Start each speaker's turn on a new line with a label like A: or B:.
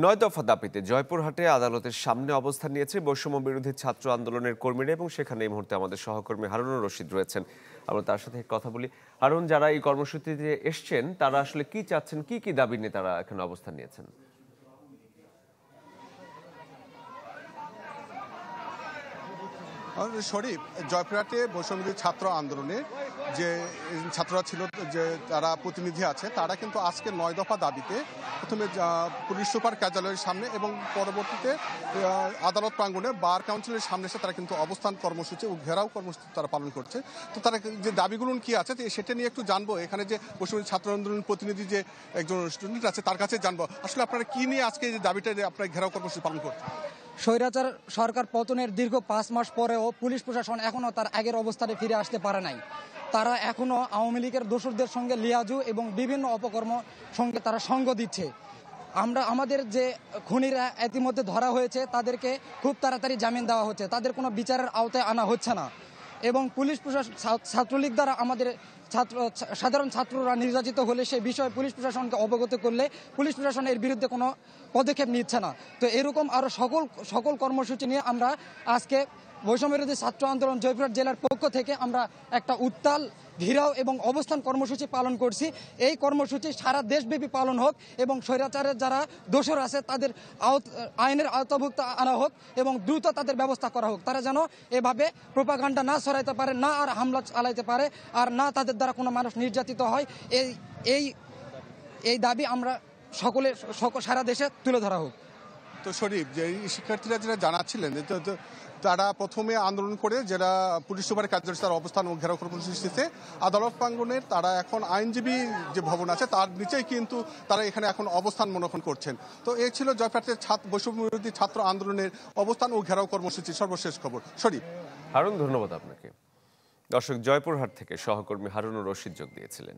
A: ৯ দফা দাবিতে জয়পুরহাটে আদালতের সামনে অবস্থান নিয়েছে বৈষম্য বিরোধী ছাত্র আন্দোলনের কর্মীরা এবং সেখানে এই মুহূর্তে আমাদের সহকর্মী হারুনুর রশিদ রয়েছেন। আমরা তার সাথে কথা বলি। হারুন, যারা এই কর্মসূচিতে এসছেন তারা আসলে কি চাচ্ছেন, কি কি দাবি নিয়ে তারা এখানে অবস্থান নিয়েছেন?
B: শরীফ, জয়পুরহাটে বৈষম্যবিরোধী ছাত্র আন্দোলনে যে ছাত্ররা ছিল, যে যারা প্রতিনিধি আছে, তারা কিন্তু আজকে ৯ দফা দাবিতে প্রথমে পুলিশ সুপার কার্যালয়ের সামনে এবং পরবর্তীতে আদালত প্রাঙ্গণে বার কাউন্সিলের সামনে এসে তারা কিন্তু অবস্থান কর্মসূচি ও ঘেরাও কর্মসূচি তারা পালন করছে। তো তারা যে দাবিগুলো কি আছে সেটা নিয়ে একটু জানবো। এখানে যে বৈষম্যবিরোধী ছাত্র আন্দোলন প্রতিনিধি যে একজন স্টুডেন্ট আছে তার কাছে জানবো আসলে আপনারা কি নিয়ে আজকে এই দাবিটা আপনারা ঘেরাও কর্মসূচি পালন করছেন।
C: স্বৈরাচার সরকার পতনের দীর্ঘ 5 মাস পরেও পুলিশ প্রশাসন এখনও তার আগের অবস্থানে ফিরে আসতে পারে নাই। তারা এখনও আওয়ামী লীগের দোসরদের সঙ্গে লিয়াজু এবং বিভিন্ন অপকর্ম সঙ্গে তারা সঙ্গ দিচ্ছে। আমাদের যে খুনিরা ইতিমধ্যে ধরা হয়েছে তাদেরকে খুব তাড়াতাড়ি জামিন দেওয়া হচ্ছে, তাদের কোনো বিচারের আওতায় আনা হচ্ছে না। এবং পুলিশ প্রশাসন, ছাত্রলীগ দ্বারা আমাদের সাধারণ ছাত্ররা নির্যাতিত হলে সেই বিষয়ে পুলিশ প্রশাসনকে অবগত করলে পুলিশ প্রশাসন এর বিরুদ্ধে কোনো পদক্ষেপ নিচ্ছে না। তো এরকম আরও সকল কর্মসূচি নিয়ে আমরা আজকে বৈষম্যবিরোধী ছাত্র আন্দোলন জয়পুরহাট জেলার পক্ষ থেকে আমরা একটা উত্তাল ঘেরাও এবং অবস্থান কর্মসূচি পালন করছি। এই কর্মসূচি সারা দেশব্যাপী পালন হোক এবং স্বৈরাচারের যারা দোষর আছে তাদের আইনের আওতাভুক্ত আনা হোক এবং দ্রুত তাদের ব্যবস্থা করা হোক। তারা যেন এভাবে প্রোপাগান্ডা না ছড়াইতে পারে, না আর হামলা চালাইতে পারে, আর না তাদের দ্বারা কোনো মানুষ নির্যাতিত হয়। এই দাবি আমরা সারা দেশে তুলে ধরা হোক।
B: তো শরীফ, যে শিক্ষার্থীরা যারা জানাচ্ছিলেন তারা প্রথমে আন্দোলন করে যারা পুলিশ সুপার কার্যালয় তার অবস্থান ও ঘেরাও কর্মসূচিতে আদালত প্রাঙ্গণের, তারা এখন আইনজীবী যে ভবন আছে তার নিচেই কিন্তু তারা এখানে এখন অবস্থান মনোনয়ন করছেন। তো এই ছিল জয়পুরহাটের বৈষম্যবিরোধী ছাত্র আন্দোলনের অবস্থান ও ঘেরাও কর্মসূচির সর্বশেষ খবর। শরীফ।
A: হারুন, ধন্যবাদ আপনাকে। দর্শক, জয়পুরহাট থেকে সহকর্মী হারুনুর রশিদ যোগ দিয়েছিলেন।